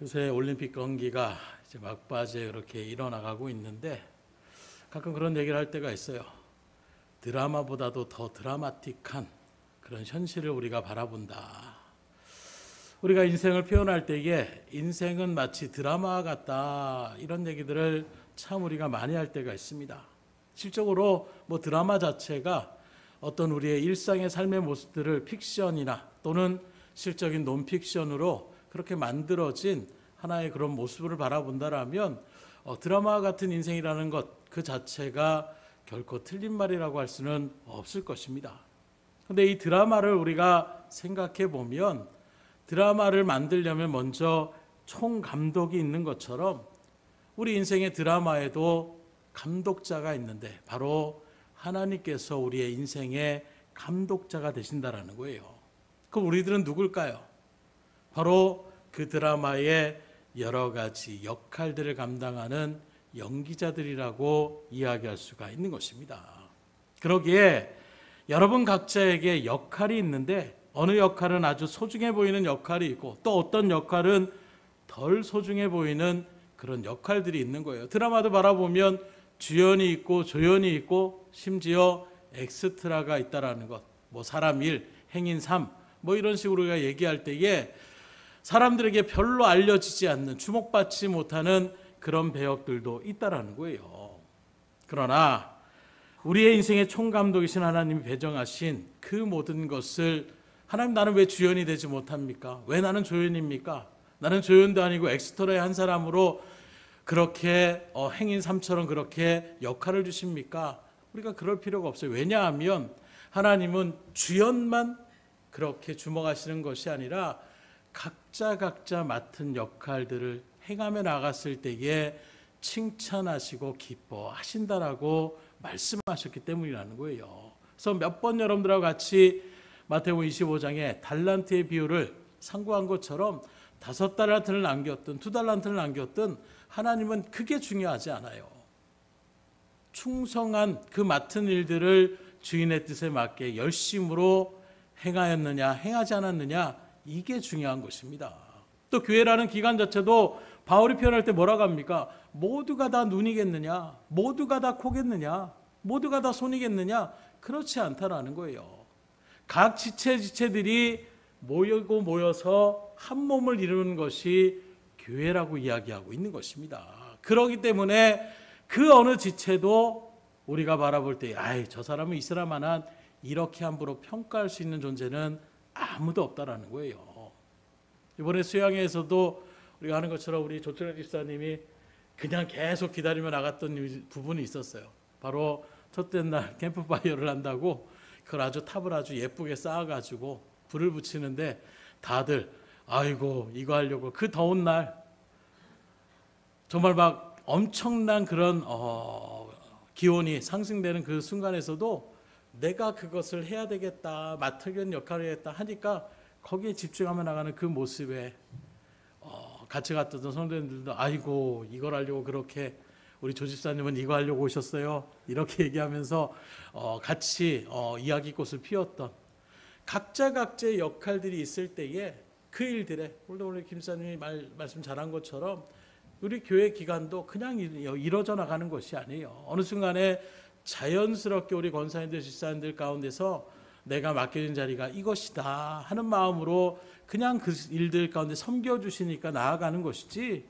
요새 올림픽 경기가 이제 막바지에 그렇게 일어나가고 있는데 가끔 그런 얘기를 할 때가 있어요. 드라마보다도 더 드라마틱한 그런 현실을 우리가 바라본다. 우리가 인생을 표현할 때에 인생은 마치 드라마 같다, 이런 얘기들을 참 우리가 많이 할 때가 있습니다. 실적으로 드라마 자체가 어떤 우리의 일상의 삶의 모습들을 픽션이나 또는 실적인 논픽션으로 그렇게 만들어진 하나의 그런 모습을 바라본다라면 드라마 같은 인생이라는 것 그 자체가 결코 틀린 말이라고 할 수는 없을 것입니다. 그런데 이 드라마를 우리가 생각해 보면 드라마를 만들려면 먼저 총감독이 있는 것처럼 우리 인생의 드라마에도 감독자가 있는데 바로 하나님께서 우리의 인생의 감독자가 되신다라는 거예요. 그럼 우리들은 누굴까요? 바로 그 드라마의 여러 가지 역할들을 감당하는 연기자들이라고 이야기할 수가 있는 것입니다. 그러기에 여러분 각자에게 역할이 있는데 어느 역할은 아주 소중해 보이는 역할이 있고 또 어떤 역할은 덜 소중해 보이는 그런 역할들이 있는 거예요. 드라마도 바라보면 주연이 있고 조연이 있고 심지어 엑스트라가 있다라는 것, 사람 1, 행인 3 이런 식으로 우리가 얘기할 때에 사람들에게 별로 알려지지 않는, 주목받지 못하는 그런 배역들도 있다라는 거예요. 그러나 우리의 인생의 총감독이신 하나님이 배정하신 그 모든 것을 하나님, 나는 왜 주연이 되지 못합니까? 왜 나는 조연입니까? 나는 조연도 아니고 엑스트라의 한 사람으로 그렇게 행인 3처럼 그렇게 역할을 주십니까? 우리가 그럴 필요가 없어요. 왜냐하면 하나님은 주연만 그렇게 주목하시는 것이 아니라 각자 맡은 역할들을 행하며 나갔을 때에 칭찬하시고 기뻐하신다라고 말씀하셨기 때문이라는 거예요. 그래서 몇 번 여러분들하고 같이 마태복음 25장에 달란트의 비유를 상고한 것처럼 5달란트를 남겼든 2달란트를 남겼든 하나님은 그게 중요하지 않아요. 충성한 그 맡은 일들을 주인의 뜻에 맞게 열심으로 행하였느냐 행하지 않았느냐, 이게 중요한 것입니다. 또 교회라는 기관 자체도 바울이 표현할 때 뭐라고 합니까? 모두가 다 눈이겠느냐? 모두가 다 코겠느냐? 모두가 다 손이겠느냐? 그렇지 않다라는 거예요. 각 지체들이 모여서 한 몸을 이루는 것이 교회라고 이야기하고 있는 것입니다. 그렇기 때문에 그 어느 지체도 우리가 바라볼 때 저 사람은 이 사람만한 이렇게 함부로 평가할 수 있는 존재는 아무도 없다라는 거예요. 이번에 수양회에서도 우리가 하는 것처럼 우리 조철현 집사님이 그냥 계속 기다리며 나갔던 부분이 있었어요. 바로 첫째 날 캠프파이어를 한다고 그걸 아주 탑을 아주 예쁘게 쌓아가지고 불을 붙이는데 다들 아이고 이거 하려고 그 더운 날 정말 막 엄청난 그런 기온이 상승되는 그 순간에서도 내가 그것을 해야 되겠다, 맡은 역할을 해야겠다 하니까 거기에 집중하며 나가는 그 모습에 같이 갔던 성도님들도 아이고 이걸 하려고 그렇게 우리 조 집사님은 이거 하려고 오셨어요, 이렇게 얘기하면서 같이 이야기꽃을 피웠던 각자의 역할들이 있을 때에 그 일들에 오늘 김 집사님이 말씀 잘한 것처럼 우리 교회 기간도 그냥 이루어져 나가는 것이 아니에요. 어느 순간에 자연스럽게 우리 권사님들 집사님들 가운데서 내가 맡겨진 자리가 이것이다 하는 마음으로 그냥 그 일들 가운데 섬겨주시니까 나아가는 것이지,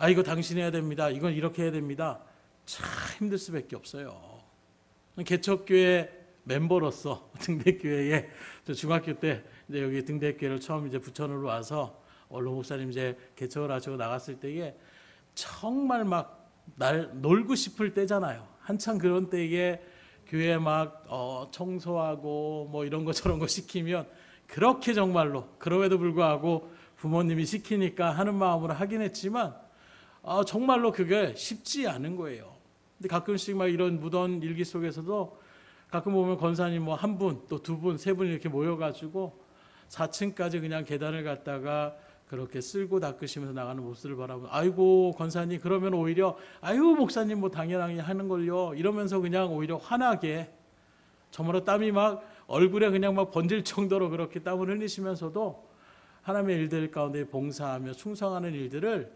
이거 당신이 해야 됩니다, 이건 이렇게 해야 됩니다, 참 힘들 수밖에 없어요. 개척교회 멤버로서 등대교회에 중학교 때 이제 여기 등대교회를 처음 이제 부천으로 와서 원로 목사님 이제 개척을 하시고 나갔을 때에 정말 막 날 놀고 싶을 때잖아요. 한창 그런 때에 교회 막 청소하고 이런 거 저런 거 시키면 그렇게 정말로 그럼에도 불구하고 부모님이 시키니까 하는 마음으로 하긴 했지만 정말로 그게 쉽지 않은 거예요. 근데 가끔씩 막 이런 무던 일기 속에서도 가끔 보면 권사님 한 분, 또 2분, 3분 이렇게 모여가지고 4층까지 그냥 계단을 갔다가 그렇게 쓸고 닦으시면서 나가는 모습을 바라보면 아이고 권사님 그러면 오히려 목사님 당연하게 하는 걸요 이러면서 그냥 오히려 환하게 정말로 땀이 막 얼굴에 그냥 막 번질 정도로 그렇게 땀을 흘리시면서도 하나님의 일들 가운데 봉사하며 충성하는 일들을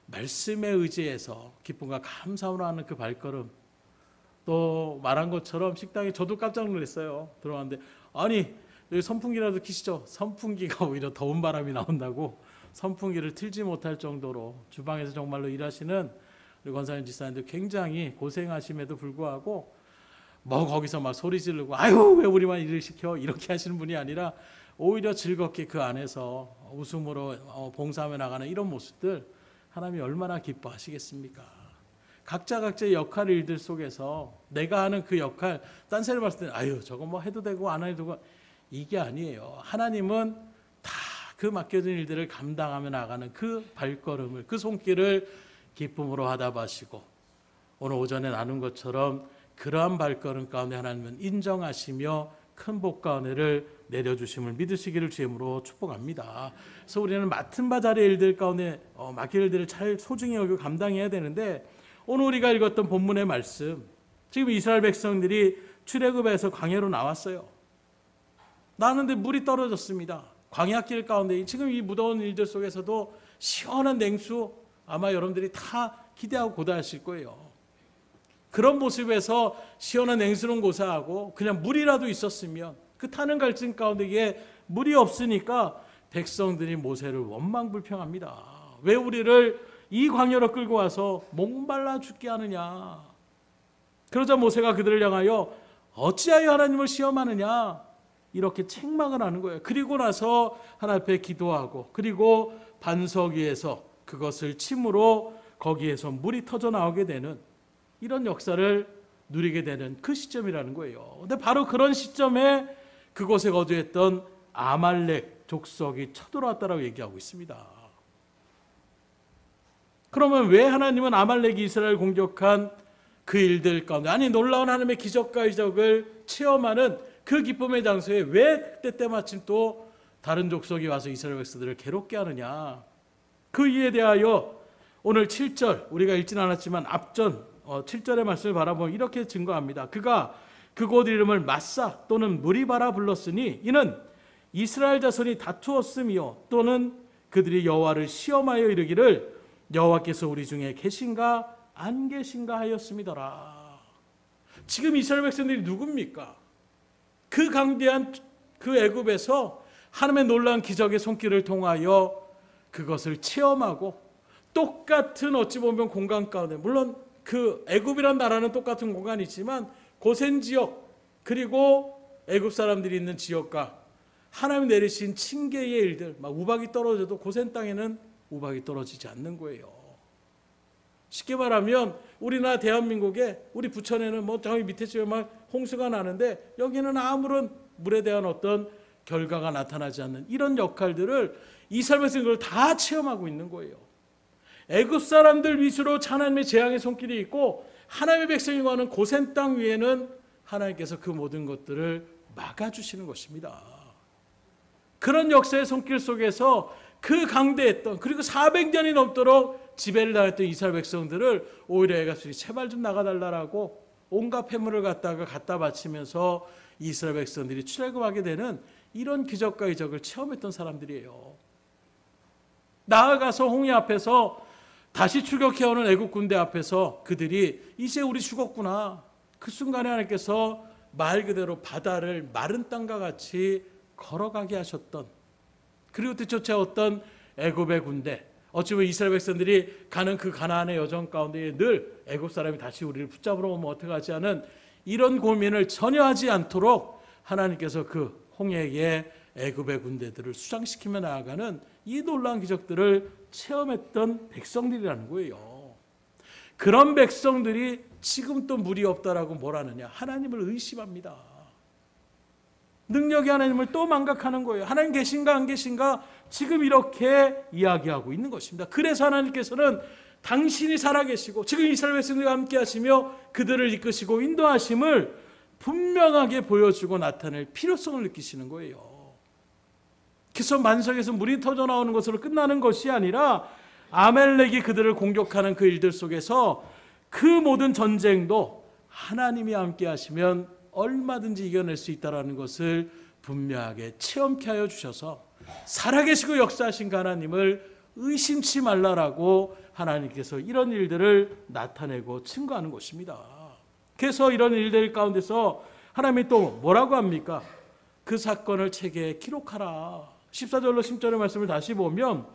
말씀에 의지해서 기쁨과 감사함으로 하는 그 발걸음, 또 말한 것처럼 식당에 저도 깜짝 놀랐어요. 들어왔는데 아니 여기 선풍기라도 켜시죠. 선풍기가 오히려 더운 바람이 나온다고 선풍기를 틀지 못할 정도로 주방에서 정말로 일하시는 우리 권사님 지사님들 굉장히 고생하심에도 불구하고 뭐 거기서 막 소리 지르고 아유 왜 우리만 일을 시켜 이렇게 하시는 분이 아니라 오히려 즐겁게 그 안에서 웃음으로 봉사하며 나가는 이런 모습들 하나님이 얼마나 기뻐하시겠습니까? 각자의 역할 일들 속에서 내가 하는 그 역할, 딴 사람이 봤을 때는 아유 저거 뭐 해도 되고 안 해도 되고 이게 아니에요. 하나님은 다 그 맡겨진 일들을 감당하며 나가는 그 발걸음을, 그 손길을 기쁨으로 화답하시고 오늘 오전에 나눈 것처럼 그러한 발걸음 가운데 하나님은 인정하시며 큰 복과 은혜를 내려주심을 믿으시기를 주임으로 축복합니다. 그래서 우리는 맡은 바 자리의 일들 가운데 맡길 일들을 잘 소중히 여기고 감당해야 되는데 오늘 우리가 읽었던 본문의 말씀, 지금 이스라엘 백성들이 출애굽에서 광야로 나왔어요. 나왔는데 물이 떨어졌습니다. 광야길 가운데 지금 이 무더운 일들 속에서도 시원한 냉수 아마 여러분들이 다 기대하고 고대하실 거예요. 그런 모습에서 시원한 냉수는 고사하고 그냥 물이라도 있었으면 그 타는 갈증 가운데 이게 물이 없으니까 백성들이 모세를 원망불평합니다. 왜 우리를 이 광야로 끌고 와서 목말라 죽게 하느냐. 그러자 모세가 그들을 향하여 어찌하여 하나님을 시험하느냐 이렇게 책망을 하는 거예요. 그리고 나서 하나님 앞에 기도하고 그리고 반석 위에서 그것을 침으로 거기에서 물이 터져 나오게 되는 이런 역사를 누리게 되는 그 시점이라는 거예요. 근데 바로 그런 시점에 그곳에 거주했던 아말렉 족속이 쳐들어왔다라고 얘기하고 있습니다. 그러면 왜 하나님은 아말렉이 이스라엘을 공격한 그 일들 가운데 아니 놀라운 하나님의 기적과 이적을 체험하는 그 기쁨의 장소에 왜 때때마침 또 다른 족속이 와서 이스라엘 백성들을 괴롭게 하느냐. 그 이유에 대하여 오늘 7절 우리가 읽진 않았지만 앞전 7절의 말씀을 바라보면 이렇게 증거합니다. 그가 그곳 이름을 마사 또는 무리바라 불렀으니 이는 이스라엘 자손이 다투었으며 또는 그들이 여호와를 시험하여 이르기를 여호와께서 우리 중에 계신가 안 계신가 하였음이더라. 지금 이스라엘 백성들이 누굽니까? 그 강대한 그 애굽에서 하나님의 놀라운 기적의 손길을 통하여 그것을 체험하고 똑같은 어찌 보면 공간 가운데 물론 그 애굽이란 나라는 똑같은 공간이지만 고센 지역 그리고 애굽 사람들이 있는 지역과 하나님 내리신 징계의 일들 막 우박이 떨어져도 고센 땅에는 우박이 떨어지지 않는 거예요. 쉽게 말하면 우리나라 대한민국에 우리 부천에는 뭐 저기 밑에 지역만 홍수가 나는데 여기는 아무런 물에 대한 어떤 결과가 나타나지 않는 이런 역할들을 이스라엘 백성들 다 체험하고 있는 거예요. 애굽 사람들 위주로 하나님의 재앙의 손길이 있고 하나님의 백성이 거하는 고센 땅 위에는 하나님께서 그 모든 것들을 막아주시는 것입니다. 그런 역사의 손길 속에서 그 강대했던 그리고 400년이 넘도록 지배를 당했던 이스라엘 백성들을 오히려 애굽이 제발 좀 나가달라고 온갖 폐물을 갖다 바치면서 이스라엘 백성들이 출애굽하게 되는 이런 기적과 이적을 체험했던 사람들이에요. 나아가서 홍해 앞에서 다시 출격해오는 애국 군대 앞에서 그들이 이제 우리 죽었구나. 그 순간에 하나님께서 말 그대로 바다를 마른 땅과 같이 걸어가게 하셨던 그리고 뒤쫓아왔던 애굽의 군대 어찌 보면 이스라엘 백성들이 가는 그 가나안의 여정 가운데 늘 애굽 사람이 다시 우리를 붙잡으러 오면 어떡하지 하는 이런 고민을 전혀 하지 않도록 하나님께서 그 홍해의 애굽의 군대들을 수장시키며 나아가는 이 놀라운 기적들을 체험했던 백성들이라는 거예요. 그런 백성들이 지금 또 물이 없다라고 뭘 하느냐? 하나님을 의심합니다. 능력의 하나님을 또 망각하는 거예요. 하나님 계신가 안 계신가 지금 이렇게 이야기하고 있는 것입니다. 그래서 하나님께서는 당신이 살아계시고 지금 이스라엘 백성들과 함께 하시며 그들을 이끄시고 인도하심을 분명하게 보여주고 나타낼 필요성을 느끼시는 거예요. 그래서 만석에서 물이 터져 나오는 것으로 끝나는 것이 아니라 아멜렉이 그들을 공격하는 그 일들 속에서 그 모든 전쟁도 하나님이 함께 하시면 얼마든지 이겨낼 수 있다는 것을 분명하게 체험케 하여 주셔서 살아계시고 역사하신 그 하나님을 의심치 말라라고 하나님께서 이런 일들을 나타내고 증거하는 것입니다. 그래서 이런 일들 가운데서 하나님이 또 뭐라고 합니까? 그 사건을 책에 기록하라. 14절로 10절의 말씀을 다시 보면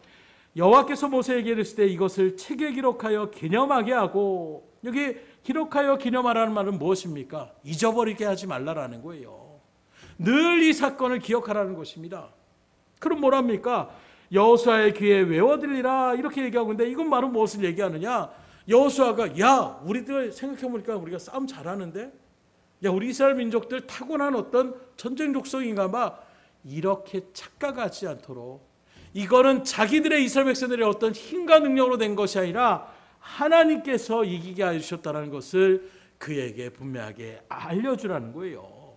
여호와께서 모세에게 이르실 때 이것을 책에 기록하여 기념하게 하고, 여기 기록하여 기념하라는 말은 무엇입니까? 잊어버리게 하지 말라라는 거예요. 늘 이 사건을 기억하라는 것입니다. 그럼 뭐랍니까? 여호수아의 귀에 외워들리라 이렇게 얘기하고 있는데, 이건 바로 무엇을 얘기하느냐? 여호수아가 야 우리들 생각해보니까 우리가 싸움 잘하는데, 야 우리 이스라엘 민족들 타고난 어떤 전쟁 족속인가 봐, 이렇게 착각하지 않도록, 이거는 자기들의 이스라엘 백성들의 어떤 힘과 능력으로 된 것이 아니라 하나님께서 이기게 해주셨다는 것을 그에게 분명하게 알려주라는 거예요.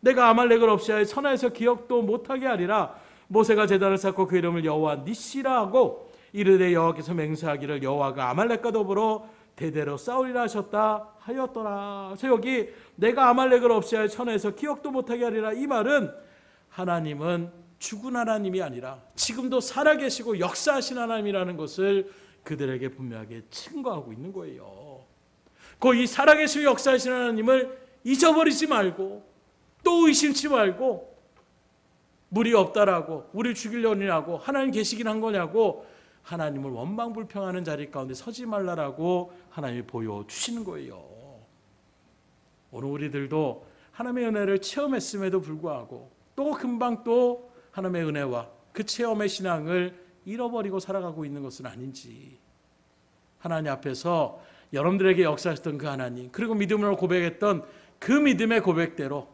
내가 아말렉을 없이하여 천하에서 기억도 못하게 하리라. 모세가 제단을 쌓고 그 이름을 여호와 니시라 하고 이르되 여호와께서 맹세하기를 여호와가 아말렉과 더불어 대대로 싸우리라 하셨다 하였더라. 그래서 여기 내가 아말렉을 없이하여 천하에서 기억도 못하게 하리라, 이 말은 하나님은 죽은 하나님이 아니라 지금도 살아계시고 역사하신 하나님이라는 것을 그들에게 분명하게 증거하고 있는 거예요. 그 이 살아계시고 역사하신 하나님을 잊어버리지 말고, 또 의심치 말고, 물이 없다라고 우리를 죽이려니라고 하나님 계시긴 한 거냐고 하나님을 원망불평하는 자리 가운데 서지 말라라고 하나님이 보여주시는 거예요. 오늘 우리들도 하나님의 은혜를 체험했음에도 불구하고 또 금방 또 하나님의 은혜와 그 체험의 신앙을 잃어버리고 살아가고 있는 것은 아닌지, 하나님 앞에서 여러분들에게 역사하셨던 그 하나님, 그리고 믿음으로 고백했던 그 믿음의 고백대로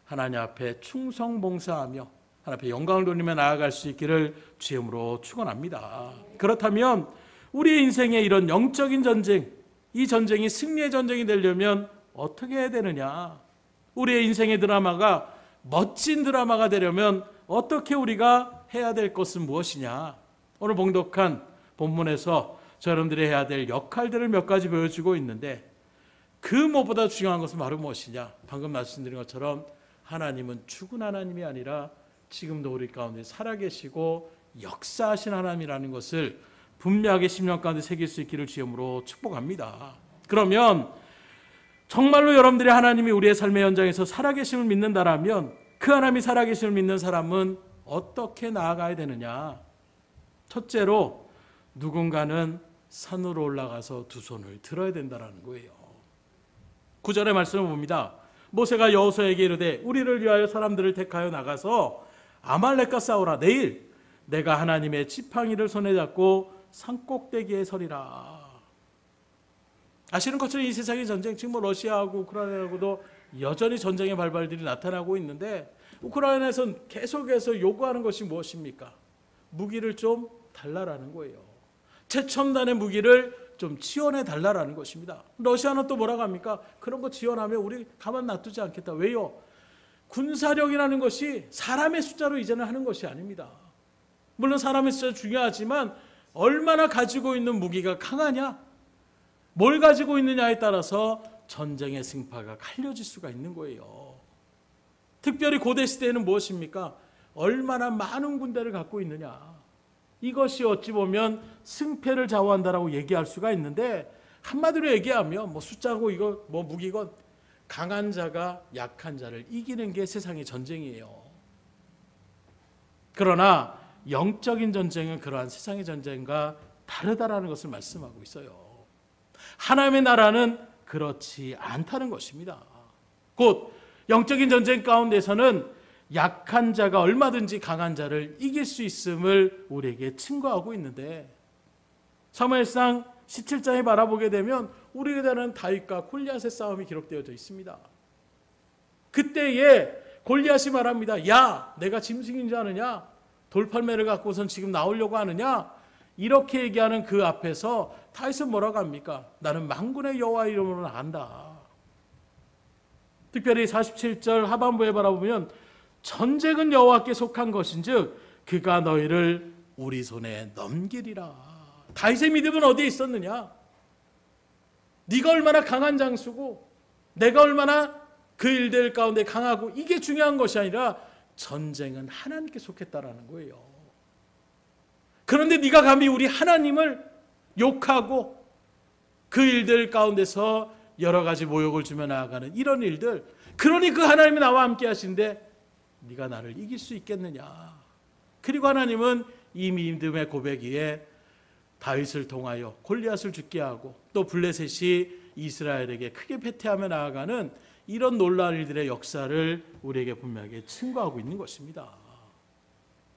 하나님 앞에 충성봉사하며 하나님 앞에 영광을 돌리며 나아갈 수 있기를 주임으로 축원합니다. 그렇다면 우리의 인생에 이런 영적인 전쟁, 이 전쟁이 승리의 전쟁이 되려면 어떻게 해야 되느냐? 우리의 인생의 드라마가 멋진 드라마가 되려면 어떻게 우리가 해야 될 것은 무엇이냐? 오늘 봉독한 본문에서 여러분들이 해야 될 역할들을 몇 가지 보여주고 있는데, 그 무엇보다 중요한 것은 바로 무엇이냐? 방금 말씀드린 것처럼 하나님은 죽은 하나님이 아니라 지금도 우리 가운데 살아계시고 역사하신 하나님이라는 것을 분명하게 심령 가운데 새길 수 있기를 주님으로 축복합니다. 그러면 정말로 여러분들의 하나님이 우리의 삶의 현장에서 살아계심을 믿는다라면 그 하나님이 살아계심을 믿는 사람은 어떻게 나아가야 되느냐? 첫째로 누군가는 산으로 올라가서 두 손을 들어야 된다는 거예요. 9절의 말씀을 봅니다. 모세가 여호수아에게 이르되 우리를 위하여 사람들을 택하여 나가서 아말렉과 싸우라. 내일 내가 하나님의 지팡이를 손에 잡고 산꼭대기에 서리라. 아시는 것처럼 이 세상의 전쟁, 지금 러시아하고 우크라이나하고도 여전히 전쟁의 발발들이 나타나고 있는데, 우크라이나에서는 계속해서 요구하는 것이 무엇입니까? 무기를 좀 달라라는 거예요. 최첨단의 무기를 좀 지원해 달라라는 것입니다. 러시아는 또 뭐라고 합니까? 그런 거 지원하면 우리 가만 놔두지 않겠다. 왜요? 군사력이라는 것이 사람의 숫자로 이제는 하는 것이 아닙니다. 물론 사람의 숫자 중요하지만 얼마나 가지고 있는 무기가 강하냐, 뭘 가지고 있느냐에 따라서 전쟁의 승파가 갈려질 수가 있는 거예요. 특별히 고대 시대에는 무엇입니까? 얼마나 많은 군대를 갖고 있느냐, 이것이 어찌 보면 승패를 좌우한다라고 얘기할 수가 있는데, 한마디로 얘기하면 뭐 숫자고 이거 뭐 무기건 강한 자가 약한 자를 이기는 게 세상의 전쟁이에요. 그러나 영적인 전쟁은 그러한 세상의 전쟁과 다르다라는 것을 말씀하고 있어요. 하나님의 나라는 그렇지 않다는 것입니다. 곧 영적인 전쟁 가운데서는 약한 자가 얼마든지 강한 자를 이길 수 있음을 우리에게 증거하고 있는데, 사무엘상 17장에 바라보게 되면 우리에 대한 다윗과 골리앗의 싸움이 기록되어져 있습니다. 그때에 골리앗이 말합니다. 야, 내가 짐승인 줄 아느냐? 돌팔매를 갖고선 지금 나오려고 하느냐? 이렇게 얘기하는 그 앞에서 다윗은 뭐라고 합니까? 나는 만군의 여호와 이름으로 나간다. 특별히 47절 하반부에 바라보면 전쟁은 여호와께 속한 것인즉 그가 너희를 우리 손에 넘기리라. 다윗의 믿음은 어디에 있었느냐? 네가 얼마나 강한 장수고 내가 얼마나 그 일들 가운데 강하고, 이게 중요한 것이 아니라 전쟁은 하나님께 속했다라는 거예요. 그런데 네가 감히 우리 하나님을 욕하고 그 일들 가운데서 여러 가지 모욕을 주며 나아가는 이런 일들, 그러니 그 하나님이 나와 함께 하신데 네가 나를 이길 수 있겠느냐. 그리고 하나님은 이 믿음의 고백 위에 다윗을 통하여 골리앗을 죽게 하고 또 블레셋이 이스라엘에게 크게 패퇴하며 나아가는 이런 놀라운 일들의 역사를 우리에게 분명하게 증거하고 있는 것입니다.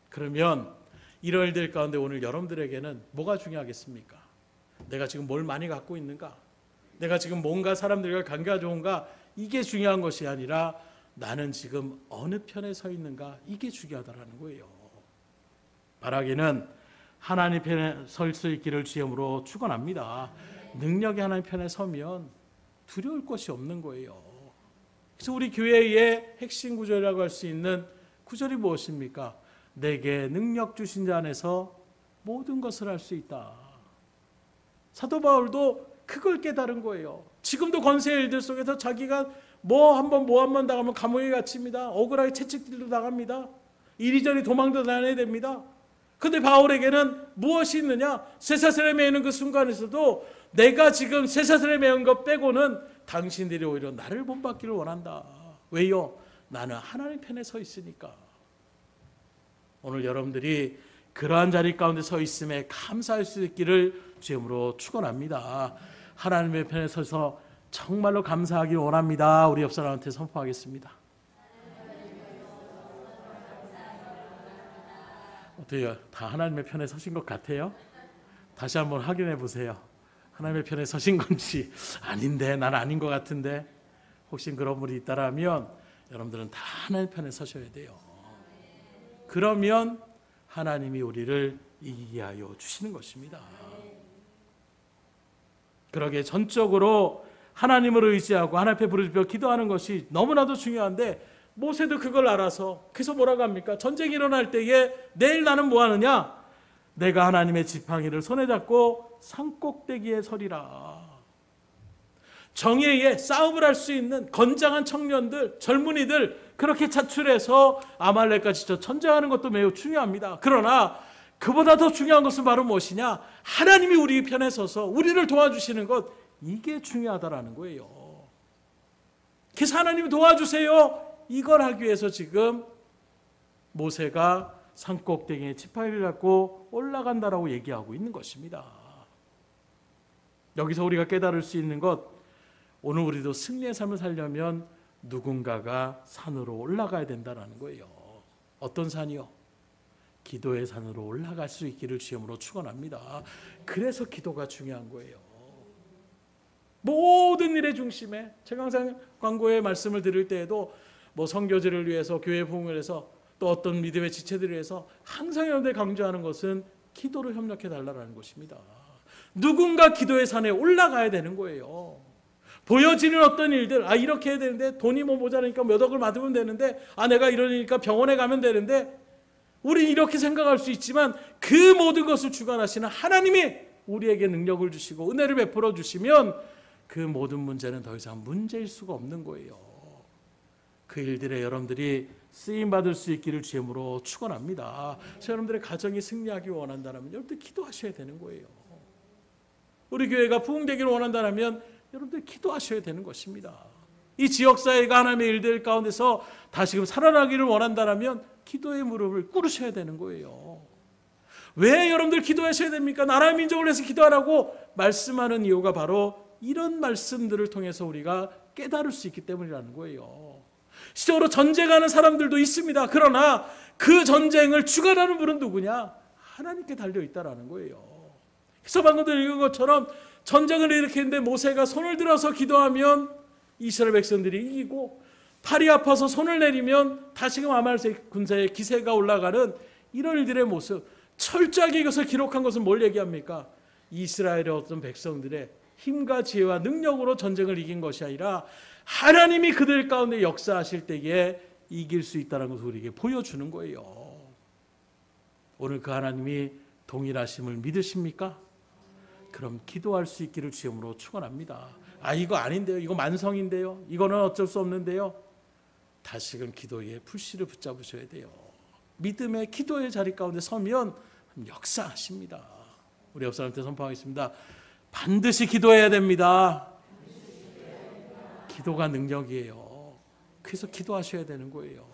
그러면 이런 일들 가운데 오늘 여러분들에게는 뭐가 중요하겠습니까? 내가 지금 뭘 많이 갖고 있는가? 내가 지금 뭔가 사람들과 관계가 좋은가? 이게 중요한 것이 아니라 나는 지금 어느 편에 서 있는가? 이게 중요하다는 거예요. 바라기는 하나님 편에 설 수 있기를 주임으로 축원합니다. 능력이 하나님 편에 서면 두려울 것이 없는 거예요. 그래서 우리 교회의 핵심 구절이라고 할 수 있는 구절이 무엇입니까? 내게 능력 주신 자 안에서 모든 것을 할 수 있다. 사도 바울도 그걸 깨달은 거예요. 지금도 권세의 일들 속에서 자기가 뭐 한 번 당하면 감옥에 갇힙니다. 억울하게 채찍질도 당합니다. 이리저리 도망도 다녀야 됩니다. 그런데 바울에게는 무엇이 있느냐? 쇠사슬에 매이는 그 순간에서도 내가 지금 쇠사슬에 매은 것 빼고는 당신들이 오히려 나를 본받기를 원한다. 왜요? 나는 하나님 편에 서 있으니까. 오늘 여러분들이 그러한 자리 가운데 서 있음에 감사할 수 있기를 주임으로 축원합니다. 하나님의 편에 서서 정말로 감사하기 원합니다. 우리 옆 사람한테 선포하겠습니다. 어때요? 다 하나님의 편에 서신 것 같아요? 다시 한번 확인해 보세요. 하나님의 편에 서신 건지 아닌데 난 아닌 것 같은데 혹시 그런 분이 있다라면 여러분들은 다 하나님의 편에 서셔야 돼요. 그러면 하나님이 우리를 이기게 하여 주시는 것입니다. 그러기에 전적으로 하나님을 의지하고 하나님 앞에 부르짖어 기도하는 것이 너무나도 중요한데 모세도 그걸 알아서 그래서 뭐라고 합니까? 전쟁이 일어날 때에 내일 나는 뭐 하느냐? 내가 하나님의 지팡이를 손에 잡고 산꼭대기에 서리라. 정예에 싸움을 할 수 있는 건장한 청년들, 젊은이들 그렇게 차출해서 아말렉까지 전쟁하는 것도 매우 중요합니다. 그러나 그보다 더 중요한 것은 바로 무엇이냐? 하나님이 우리 편에 서서 우리를 도와주시는 것, 이게 중요하다라는 거예요. 그래서 하나님 도와주세요. 이걸 하기 위해서 지금 모세가 산꼭대기에 지팡이를 잡고 올라간다라고 얘기하고 있는 것입니다. 여기서 우리가 깨달을 수 있는 것, 오늘 우리도 승리의 삶을 살려면 누군가가 산으로 올라가야 된다는 거예요. 어떤 산이요? 기도의 산으로 올라갈 수 있기를 주임으로 축원합니다. 그래서 기도가 중요한 거예요. 모든 일의 중심에, 제가 항상 광고의 말씀을 드릴 때에도 뭐 선교지를 위해서, 교회 부흥을 위해서, 또 어떤 믿음의 지체들을 위해서 항상 여러분들 강조하는 것은 기도로 협력해 달라는 것입니다. 누군가 기도의 산에 올라가야 되는 거예요. 보여지는 어떤 일들, 이렇게 해야 되는데 돈이 뭐 모자라니까 몇 억을 받으면 되는데, 내가 이러니까 병원에 가면 되는데, 우리 이렇게 생각할 수 있지만 그 모든 것을 주관하시는 하나님이 우리에게 능력을 주시고 은혜를 베풀어 주시면 그 모든 문제는 더 이상 문제일 수가 없는 거예요. 그 일들에 여러분들이 쓰임받을 수 있기를 주임으로 축원합니다. 여러분들의 가정이 승리하기 원한다면 여러분들 기도하셔야 되는 거예요. 우리 교회가 부흥되기를 원한다면 여러분들 기도하셔야 되는 것입니다. 이 지역사회가 하나님의 일들 가운데서 다시금 살아나기를 원한다면 기도의 무릎을 꿇으셔야 되는 거예요. 왜 여러분들 기도하셔야 됩니까? 나라의 민족을 위해서 기도하라고 말씀하는 이유가 바로 이런 말씀들을 통해서 우리가 깨달을 수 있기 때문이라는 거예요. 실제로 전쟁하는 사람들도 있습니다. 그러나 그 전쟁을 주관하는 분은 누구냐? 하나님께 달려있다라는 거예요. 그래서 방금 읽은 것처럼 전쟁을 일으키는데 모세가 손을 들어서 기도하면 이스라엘 백성들이 이기고, 팔이 아파서 손을 내리면 다시금 아말렉 군사의 기세가 올라가는 이런 일들의 모습, 철저하게 이것을 기록한 것은 뭘 얘기합니까? 이스라엘의 어떤 백성들의 힘과 지혜와 능력으로 전쟁을 이긴 것이 아니라 하나님이 그들 가운데 역사하실 때에 이길 수 있다는 것을 우리에게 보여주는 거예요. 오늘 그 하나님이 동일하심을 믿으십니까? 그럼 기도할 수 있기를 주임으로 축원합니다. 이거 아닌데요, 이거 만성인데요, 이거는 어쩔 수 없는데요, 다시금 기도의 불씨를 붙잡으셔야 돼요. 믿음의 기도의 자리 가운데 서면 역사하십니다. 우리 옆 사람한테 선포하겠습니다. 반드시 기도해야 됩니다. 기도가 능력이에요. 그래서 기도하셔야 되는 거예요.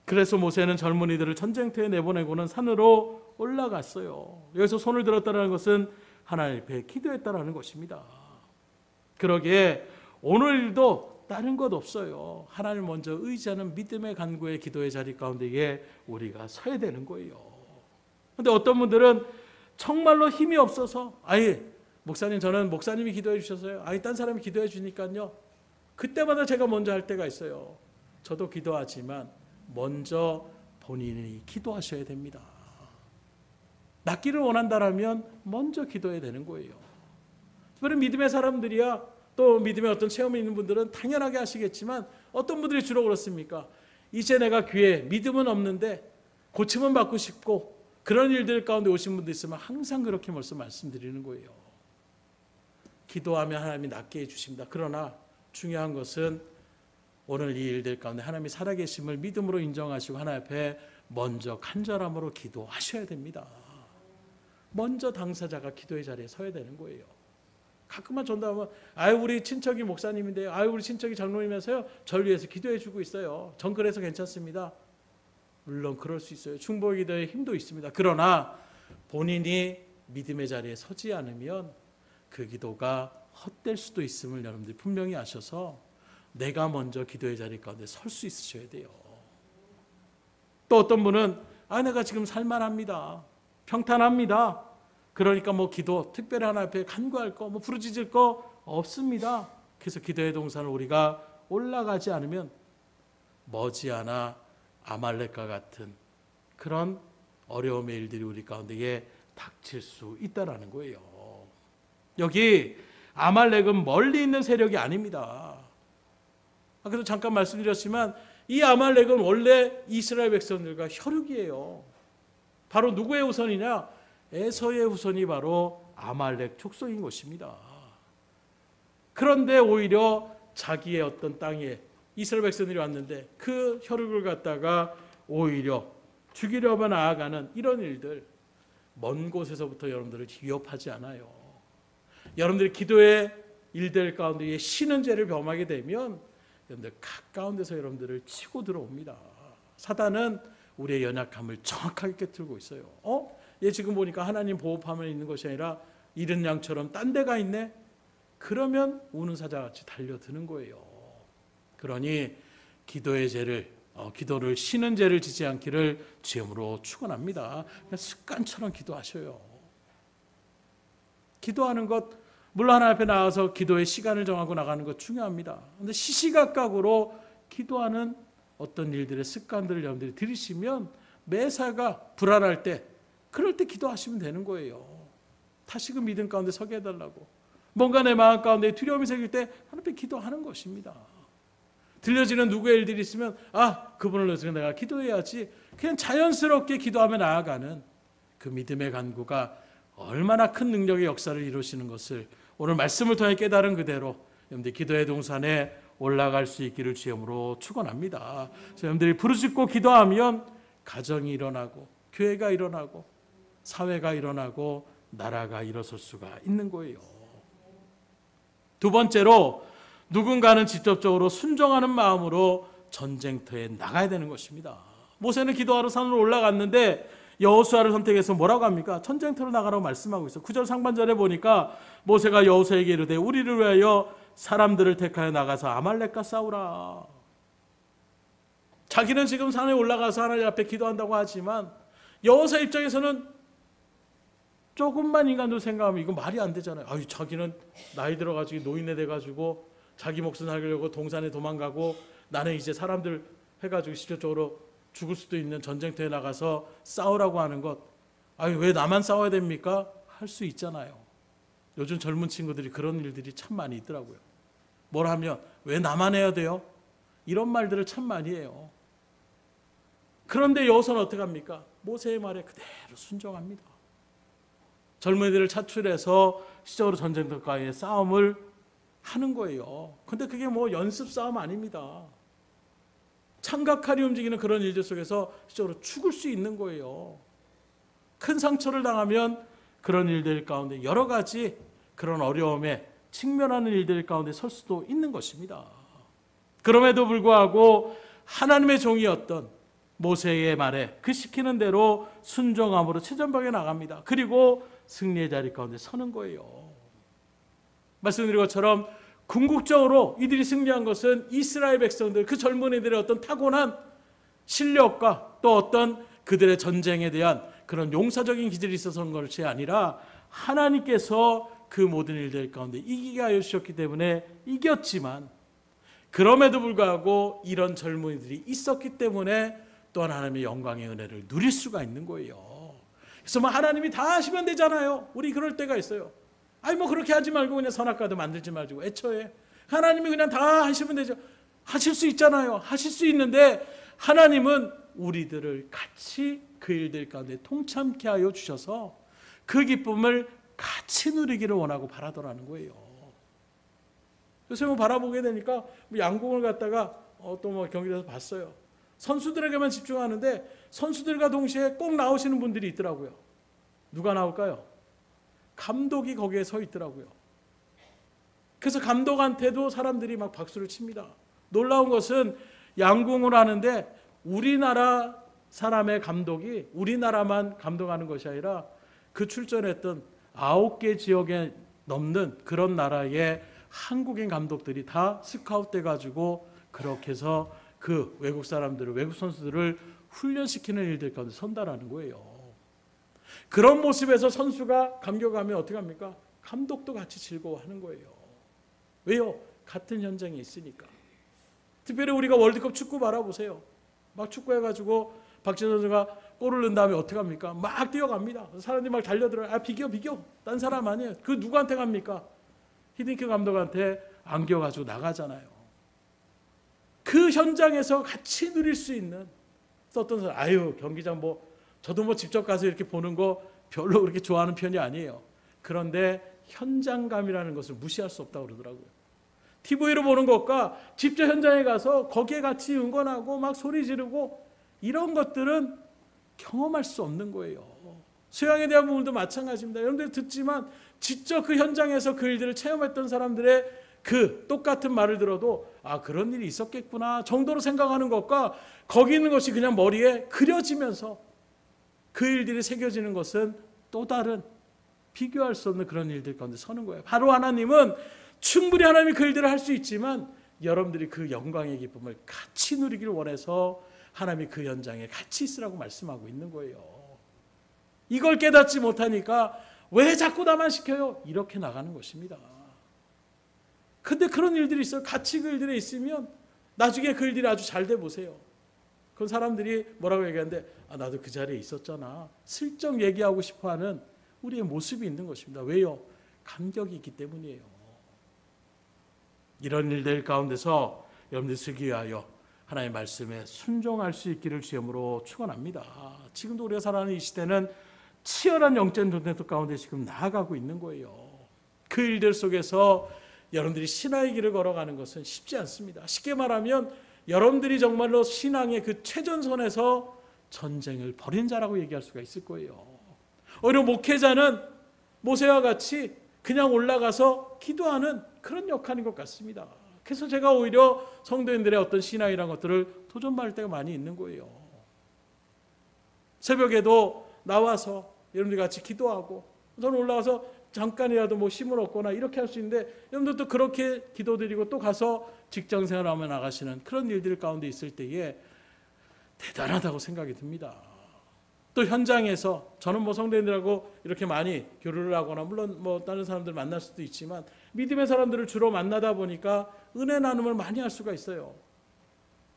그래서 모세는 젊은이들을 전쟁터에 내보내고는 산으로 올라갔어요. 여기서 손을 들었다는 것은 하나님 앞에 기도했다는 것입니다. 그러기에 오늘도 다른 것 없어요. 하나님을 먼저 의지하는 믿음의 간구의 기도의 자리 가운데에 우리가 서야 되는 거예요. 그런데 어떤 분들은 정말로 힘이 없어서 목사님 저는 목사님이 기도해 주셔서요. 딴 사람이 기도해 주니까요. 그때마다 제가 먼저 할 때가 있어요. 저도 기도하지만 먼저 본인이 기도하셔야 됩니다. 낫기를 원한다라면 먼저 기도해야 되는 거예요. 특별히 믿음의 사람들이야 또 믿음의 어떤 체험이 있는 분들은 당연하게 하시겠지만 어떤 분들이 주로 그렇습니까? 이제 내가 귀에 믿음은 없는데 고침은 받고 싶고 그런 일들 가운데 오신 분들 있으면 항상 그렇게 말씀드리는 거예요. 기도하면 하나님이 낫게 해주십니다. 그러나 중요한 것은 오늘 이 일들 가운데 하나님이 살아계심을 믿음으로 인정하시고 하나님 앞에 먼저 간절함으로 기도하셔야 됩니다. 먼저 당사자가 기도의 자리에 서야 되는 거예요. 가끔만 전도하면 우리 친척이 목사님인데요. 우리 친척이 장로님이면서요. 저를 위해서 기도해 주고 있어요. 전 그래서 괜찮습니다. 물론 그럴 수 있어요. 중보 기도의 힘도 있습니다. 그러나 본인이 믿음의 자리에 서지 않으면 그 기도가 헛될 수도 있음을 여러분들이 분명히 아셔서 내가 먼저 기도의 자리 가운데 설 수 있으셔야 돼요. 또 어떤 분은 내가 지금 살만합니다. 평탄합니다. 그러니까 기도 특별히 하나님 앞에 간구할 거 부르짖을 거 없습니다. 그래서 기도의 동산을 우리가 올라가지 않으면 머지않아 아말렉과 같은 그런 어려움의 일들이 우리 가운데에 닥칠 수 있다라는 거예요. 여기 아말렉은 멀리 있는 세력이 아닙니다. 그래서 잠깐 말씀드렸지만 이 아말렉은 원래 이스라엘 백성들과 혈육이에요. 바로 누구의 후손이냐? 에서의 후손이 바로 아말렉 족속인 것입니다. 그런데 오히려 자기의 어떤 땅에 이스라엘 백성들이 왔는데 그 혈육을 갖다가 오히려 죽이려고 나아가는 이런 일들, 먼 곳에서부터 여러분들을 위협하지 않아요. 여러분들이 기도의 일들 가운데 쉬는 죄를 범하게 되면 여러분들 가까운 데서 여러분들을 치고 들어옵니다. 사단은 우리의 연약함을 정확하게 꿰뚫고 있어요. 얘 지금 보니까 하나님 보호함에 있는 것이 아니라 이른 양처럼 딴 데가 있네. 그러면 우는 사자같이 달려드는 거예요. 그러니 기도의 죄를 기도를 쉬는 죄를 지지 않기를 주님으로 축원합니다. 습관처럼 기도하셔요. 기도하는 것 물론 하나님 앞에 나와서 기도의 시간을 정하고 나가는 것 중요합니다. 그런데 시시각각으로 기도하는 어떤 일들의 습관들을 여러분들이 들이시면 매사가 불안할 때 그럴 때 기도하시면 되는 거예요. 다시금 믿음 가운데 서게 해달라고. 뭔가 내 마음 가운데 두려움이 생길 때 하나님 앞에 기도하는 것입니다. 들려지는 누구의 일들이 있으면 그분을 위해서 내가 기도해야지. 그냥 자연스럽게 기도하며 나아가는 그 믿음의 간구가 얼마나 큰 능력의 역사를 이루시는 것을 오늘 말씀을 통해 깨달은 그대로 여러분들 기도의 동산에 올라갈 수 있기를 주님으로 축원합니다. 여러분들이 부르짖고 기도하면 가정이 일어나고 교회가 일어나고 사회가 일어나고 나라가 일어설 수가 있는 거예요. 두 번째로 누군가는 직접적으로 순종하는 마음으로 전쟁터에 나가야 되는 것입니다. 모세는 기도하러 산으로 올라갔는데 여호수아를 선택해서 뭐라고 합니까? 전쟁터로 나가라고 말씀하고 있어요. 9절 상반절에 보니까 모세가 여호수아에게 이르되 우리를 위하여 사람들을 택하여 나가서 아말렉과 싸우라. 자기는 지금 산에 올라가서 하나님 앞에 기도한다고 하지만 여호수아 입장에서는 조금만 인간도 생각하면 이거 말이 안 되잖아요. 자기는 나이 들어가지고 노인네 돼가지고 자기 목숨 살리려고 동산에 도망가고 나는 이제 사람들 해가지고 실질적으로 죽을 수도 있는 전쟁터에 나가서 싸우라고 하는 것. 왜 나만 싸워야 됩니까? 할 수 있잖아요. 요즘 젊은 친구들이 그런 일들이 참 많이 있더라고요. 뭘 하면 왜 나만 해야 돼요? 이런 말들을 참 많이 해요. 그런데 여호수아는 어떻게 합니까? 모세의 말에 그대로 순종합니다. 젊은이들을 차출해서 시적으로 전쟁터가의 싸움을 하는 거예요. 근데 그게 뭐 연습 싸움 아닙니다. 창각하니 움직이는 그런 일들 속에서 실제로 죽을 수 있는 거예요. 큰 상처를 당하면 그런 일들 가운데 여러 가지 그런 어려움에 직면하는 일들 가운데 설 수도 있는 것입니다. 그럼에도 불구하고 하나님의 종이었던 모세의 말에 그 시키는 대로 순종함으로 최전방에 나갑니다. 그리고 승리의 자리 가운데 서는 거예요. 말씀드린 것처럼 궁극적으로 이들이 승리한 것은 이스라엘 백성들, 그 젊은이들의 어떤 타고난 실력과 또 어떤 그들의 전쟁에 대한 그런 용사적인 기질이 있어서는 것이 아니라 하나님께서 그 모든 일들 가운데 이기게 하여 주셨기 때문에 이겼지만, 그럼에도 불구하고 이런 젊은이들이 있었기 때문에 또한 하나님의 영광의 은혜를 누릴 수가 있는 거예요. 그래서 뭐 하나님이 다 하시면 되잖아요. 우리 그럴 때가 있어요. 아니 뭐 그렇게 하지 말고 그냥 선악과도 만들지 말고 애초에 하나님이 그냥 다 하시면 되죠. 하실 수 있잖아요. 하실 수 있는데 하나님은 우리들을 같이 그 일들 가운데 통참케 하여 주셔서 그 기쁨을 같이 누리기를 원하고 바라더라는 거예요. 요새 뭐 바라보게 되니까 뭐 양궁을 갖다가 또 뭐 경기에서 봤어요. 선수들에게만 집중하는데 선수들과 동시에 꼭 나오시는 분들이 있더라고요. 누가 나올까요? 감독이 거기에 서 있더라고요. 그래서 감독한테도 사람들이 막 박수를 칩니다. 놀라운 것은 양궁을 하는데 우리나라 사람의 감독이 우리나라만 감독하는 것이 아니라 그 출전했던 9개 지역에 넘는 그런 나라의 한국인 감독들이 다 스카웃돼 가지고 그렇게 해서 그 외국 사람들을, 외국 선수들을 훈련시키는 일들 가운데 선다라는 거예요. 그런 모습에서 선수가 감격하면 어떻게 합니까? 감독도 같이 즐거워하는 거예요. 왜요? 같은 현장에 있으니까. 특별히 우리가 월드컵 축구 바라보세요. 막 축구해가지고 박지성 선수가 골을 넣은 다음에 어떻게 합니까? 막 뛰어갑니다. 사람들이 막 달려들어요. 아 비겨. 딴 사람 아니에요. 그 누구한테 갑니까? 히딩크 감독한테 안겨가지고 나가잖아요. 그 현장에서 같이 누릴 수 있는, 어떤 사람, 아유 경기장 뭐 저도 뭐 직접 가서 이렇게 보는 거 별로 그렇게 좋아하는 편이 아니에요. 그런데 현장감이라는 것을 무시할 수 없다고 그러더라고요. TV로 보는 것과 직접 현장에 가서 거기에 같이 응원하고 막 소리 지르고 이런 것들은 경험할 수 없는 거예요. 수양에 대한 부분도 마찬가지입니다. 여러분들 듣지만 직접 그 현장에서 그 일들을 체험했던 사람들의 그 똑같은 말을 들어도 아 그런 일이 있었겠구나 정도로 생각하는 것과 거기 있는 것이 그냥 머리에 그려지면서 그 일들이 새겨지는 것은 또 다른 비교할 수 없는 그런 일들 가운데 서는 거예요. 바로 하나님은 충분히 하나님이 그 일들을 할 수 있지만 여러분들이 그 영광의 기쁨을 같이 누리기를 원해서 하나님이 그 현장에 같이 있으라고 말씀하고 있는 거예요. 이걸 깨닫지 못하니까 왜 자꾸 나만 시켜요? 이렇게 나가는 것입니다. 근데 그런 일들이 있어요. 같이 그 일들에 있으면 나중에 그 일들이 아주 잘 돼 보세요. 그런 사람들이 뭐라고 얘기하는데 아 나도 그 자리에 있었잖아. 슬쩍 얘기하고 싶어하는 우리의 모습이 있는 것입니다. 왜요? 감격이 있기 때문이에요. 이런 일들 가운데서 여러분들 쓰기 위하여 하나님의 말씀에 순종할 수 있기를 주님으로 축원합니다. 지금도 우리가 살아가는 이 시대는 치열한 영적 전쟁 가운데 지금 나아가고 있는 거예요. 그 일들 속에서 여러분들이 신앙의 길을 걸어가는 것은 쉽지 않습니다. 쉽게 말하면 여러분들이 정말로 신앙의 그 최전선에서 전쟁을 벌인 자라고 얘기할 수가 있을 거예요. 오히려 목회자는 모세와 같이 그냥 올라가서 기도하는 그런 역할인 것 같습니다. 그래서 제가 오히려 성도인들의 어떤 신앙이라는 것들을 도전받을 때가 많이 있는 거예요. 새벽에도 나와서 여러분들 같이 기도하고 저는 올라가서 잠깐이라도 뭐 힘을 얻거나 이렇게 할 수 있는데 여러분들도 그렇게 기도드리고 또 가서 직장생활 하며 나가시는 그런 일들 가운데 있을 때에 대단하다고 생각이 듭니다. 또 현장에서 저는 뭐 성도인들하고 이렇게 많이 교류를 하거나 물론 뭐 다른 사람들 만날 수도 있지만 믿음의 사람들을 주로 만나다 보니까 은혜 나눔을 많이 할 수가 있어요.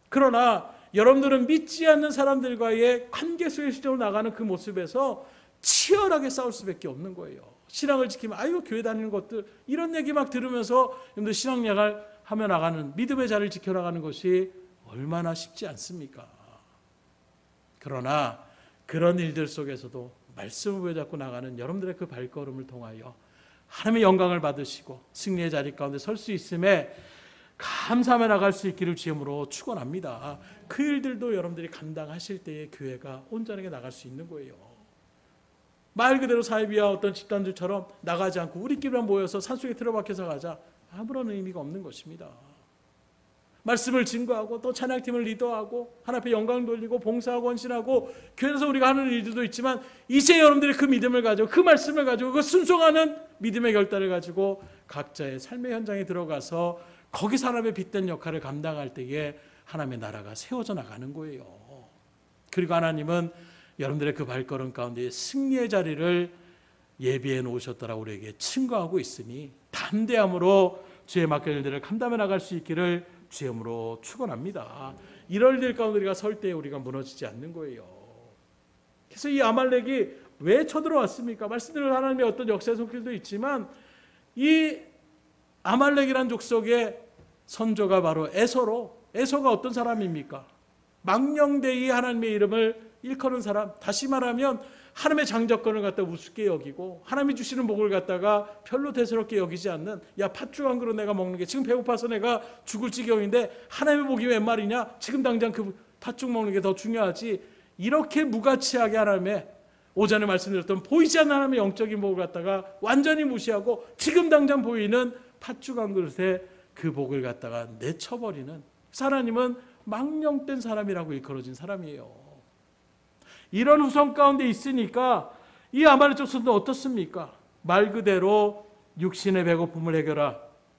그러나 여러분들은 믿지 않는 사람들과의 관계 속에 실제로 나가는 그 모습에서 치열하게 싸울 수밖에 없는 거예요. 신앙을 지키면 아유 교회 다니는 것들 이런 얘기 막 들으면서 여러분들 신앙생활 하며 나가는 믿음의 자리를 지켜나가는 것이 얼마나 쉽지 않습니까? 그러나 그런 일들 속에서도 말씀을 붙잡고 나가는 여러분들의 그 발걸음을 통하여 하나님의 영광을 받으시고 승리의 자리 가운데 설 수 있음에 감사하며 나갈 수 있기를 주님으로 축원합니다. 그 일들도 여러분들이 감당하실 때에 교회가 온전하게 나갈 수 있는 거예요. 말 그대로 사이비와 어떤 집단들처럼 나가지 않고 우리끼리만 모여서 산속에 틀어박혀서 가자, 아무런 의미가 없는 것입니다. 말씀을 증거하고 또 찬양팀을 리더하고 하나님 앞에 영광 돌리고 봉사하고 헌신하고 교회에서 우리가 하는 일들도 있지만, 이제 여러분들이 그 믿음을 가지고 그 말씀을 가지고 그 순종하는 믿음의 결단을 가지고 각자의 삶의 현장에 들어가서 거기서 하나님의 빛된 역할을 감당할 때에 하나님의 나라가 세워져 나가는 거예요. 그리고 하나님은 여러분들의 그 발걸음 가운데 승리의 자리를 예비해 놓으셨다라고 우리에게 증거하고 있으니 담대함으로 주의 맡길 일들을 감당해 나갈 수 있기를 주님으로 축원합니다. 이럴 일 가운데 우리가 설 때 우리가 무너지지 않는 거예요. 그래서 이 아말렉이 왜 쳐들어왔습니까? 말씀드린 하나님의 어떤 역사의 손길도 있지만, 이 아말렉이란 족속의 선조가 바로 에서가 어떤 사람입니까? 망령되이 하나님의 이름을 일컫는 사람. 다시 말하면 하나님의 장자권을 갖다 우습게 여기고 하나님이 주시는 복을 갖다가 별로 대수롭게 여기지 않는, 야 팥죽 한 그릇 내가 먹는 게 지금 배고파서 내가 죽을 지경인데 하나님의 복이 웬 말이냐, 지금 당장 그 팥죽 먹는 게 더 중요하지, 이렇게 무가치하게 하나님의 오전에 말씀드렸던 보이지 않는 하나님의 영적인 복을 갖다가 완전히 무시하고 지금 당장 보이는 팥죽 한 그릇에 그 복을 갖다가 내쳐버리는, 하나님은 망령된 사람이라고 일컬어진 사람이에요. 이런 후손 가운데 있으니까 이 아말렉 족속은 어떻습니까? 말 그대로 육신의 배고픔을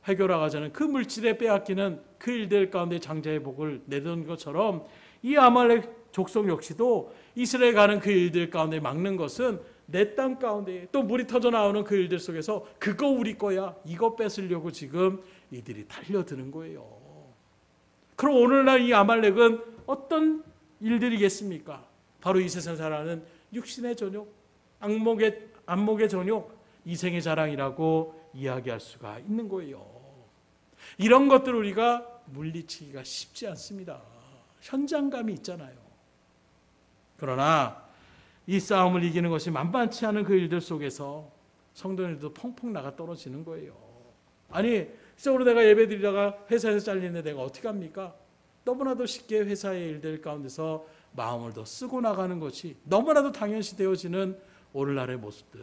해결하자는 그 물질에 빼앗기는 그 일들 가운데 장자의 복을 내던 것처럼, 이 아말렉 족속 역시도 이스라엘 가는 그 일들 가운데 막는 것은 내 땅 가운데 또 물이 터져 나오는 그 일들 속에서 그거 우리 거야, 이거 뺏으려고 지금 이들이 달려드는 거예요. 그럼 오늘날 이 아말렉은 어떤 일들이겠습니까? 바로 이 세상 살아가는 육신의 전욕, 안목의 전욕, 이생의 자랑이라고 이야기할 수가 있는 거예요. 이런 것들을 우리가 물리치기가 쉽지 않습니다. 현장감이 있잖아요. 그러나 이 싸움을 이기는 것이 만만치 않은 그 일들 속에서 성도들도 펑펑 나가 떨어지는 거예요. 아니, 실제로 내가 예배드리다가 회사에서 잘리는데 내가 어떻게 합니까? 너무나도 쉽게 회사의 일들 가운데서 마음을 더 쓰고 나가는 것이 너무나도 당연시 되어지는 오늘날의 모습들.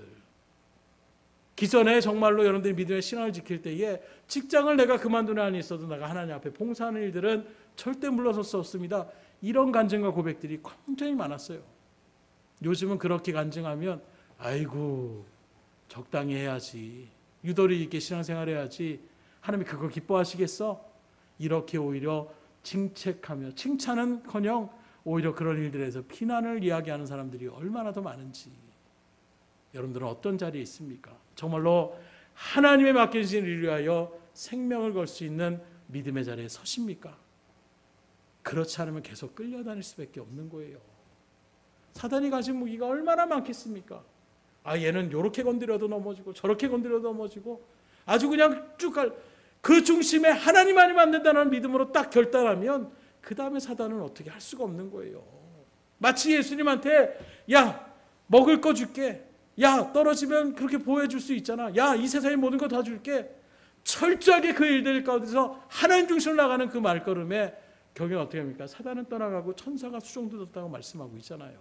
기존에 정말로 여러분들이 믿음의 신앙을 지킬 때에 직장을 내가 그만두는 한이 있어도 내가 하나님 앞에 봉사하는 일들은 절대 물러설 수 없습니다. 이런 간증과 고백들이 굉장히 많았어요. 요즘은 그렇게 간증하면 아이고 적당히 해야지, 유도리 있게 신앙생활 해야지, 하나님이 그거 기뻐하시겠어? 이렇게 오히려 칭책하며 칭찬은커녕 오히려 그런 일들에서 비난을 이야기하는 사람들이 얼마나 더 많은지. 여러분들은 어떤 자리에 있습니까? 정말로 하나님의 맡겨주신 일을 위하여 생명을 걸 수 있는 믿음의 자리에 서십니까? 그렇지 않으면 계속 끌려다닐 수밖에 없는 거예요. 사단이 가진 무기가 얼마나 많겠습니까? 얘는 이렇게 건드려도 넘어지고 저렇게 건드려도 넘어지고, 아주 그냥 쭉 그 중심에 하나님 아니면 안 된다는 믿음으로 딱 결단하면 그 다음에 사단은 어떻게 할 수가 없는 거예요. 마치 예수님한테 야 먹을 거 줄게, 야 떨어지면 그렇게 보호해 줄 수 있잖아, 야 이 세상의 모든 거 다 줄게, 철저하게 그 일들 가운데서 하나님 중심으로 나가는 그 말걸음에 결국엔 어떻게 합니까? 사단은 떠나가고 천사가 수종들었다고 말씀하고 있잖아요.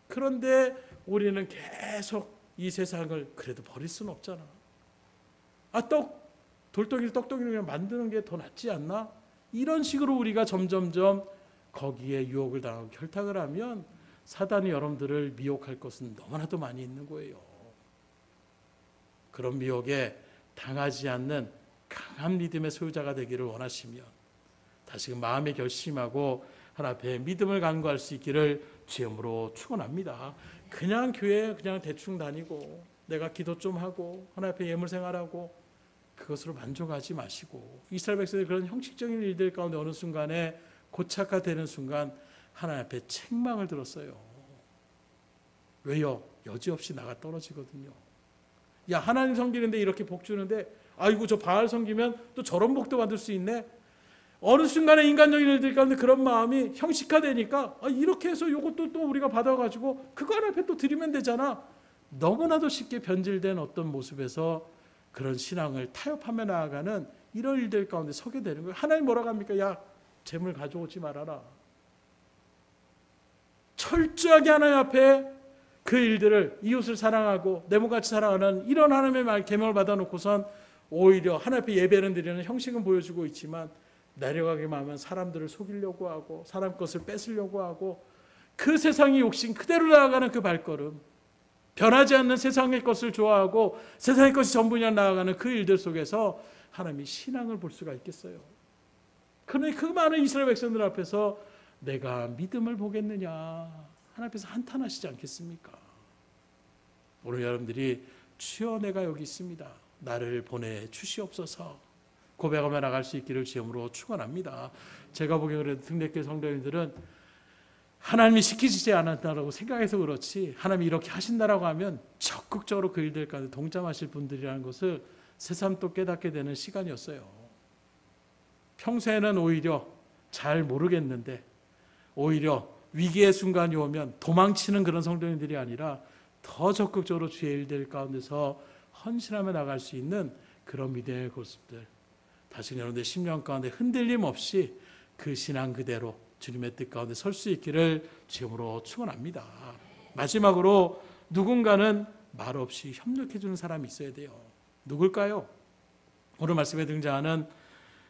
그런데 우리는 계속 이 세상을 그래도 버릴 수는 없잖아. 돌덩이를 떡덩이를 그냥 만드는 게 더 낫지 않나? 이런 식으로 우리가 점점점 거기에 유혹을 당하고 결탁을 하면 사단이 여러분들을 미혹할 것은 너무나도 많이 있는 거예요. 그런 미혹에 당하지 않는 강한 믿음의 소유자가 되기를 원하시면 다시금 마음에 결심하고 하나님 앞에 믿음을 간구할 수 있기를 주님으로 축원합니다. 그냥 교회 그냥 대충 다니고 내가 기도 좀 하고 하나님 앞에 예물 생활하고 그것으로 만족하지 마시고, 이스라엘 백성들이 그런 형식적인 일들 가운데 어느 순간에 고착화되는 순간 하나님 앞에 책망을 들었어요. 왜요? 여지없이 나가 떨어지거든요. 야 하나님 섬기는데 이렇게 복 주는데 아이고 저 바알 섬기면 또 저런 복도 받을 수 있네. 어느 순간에 인간적인 일들 가운데 그런 마음이 형식화되니까 이렇게 해서 이것도 또 우리가 받아가지고 그거 하나님 앞에 또 드리면 되잖아. 너무나도 쉽게 변질된 어떤 모습에서 그런 신앙을 타협하며 나아가는 이런 일들 가운데 서게 되는 거예요. 하나님 뭐라고 합니까? 야, 재물 가져오지 말아라. 철저하게 하나님 앞에 그 일들을 이웃을 사랑하고 내 몸같이 사랑하는 이런 하나님의 계명을 받아놓고선 오히려 하나님 앞에 예배는 드리는 형식은 보여주고 있지만 내려가기만 하면 사람들을 속이려고 하고 사람 것을 뺏으려고 하고 그 세상의 욕심 그대로 나아가는 그 발걸음, 변하지 않는 세상의 것을 좋아하고 세상의 것이 전부냐 나아가는 그 일들 속에서 하나님이 신앙을 볼 수가 있겠어요? 그러니 그 많은 이스라엘 백성들 앞에서 내가 믿음을 보겠느냐 하나님 앞에서 한탄하시지 않겠습니까? 오늘 여러분들이 주여 내가 여기 있습니다. 나를 보내주시옵소서 고백하며 나갈 수 있기를 주님으로 축원합니다. 제가 보기에 그래도 등대교회 성도님들은 하나님이 시키지 않았다라고 생각해서 그렇지 하나님이 이렇게 하신다라고 하면 적극적으로 그 일들 가운데 동참하실 분들이라는 것을 새삼 또 깨닫게 되는 시간이었어요. 평소에는 오히려 잘 모르겠는데 오히려 위기의 순간이 오면 도망치는 그런 성도님들이 아니라 더 적극적으로 주의 일들 가운데서 헌신하며 나갈 수 있는 그런 믿음의 모습들, 다시 여러분들 10년 가운데 흔들림 없이 그 신앙 그대로 주님의 뜻 가운데 설 수 있기를 주님으로 축원합니다. 마지막으로 누군가는 말 없이 협력해 주는 사람이 있어야 돼요. 누굴까요? 오늘 말씀에 등장하는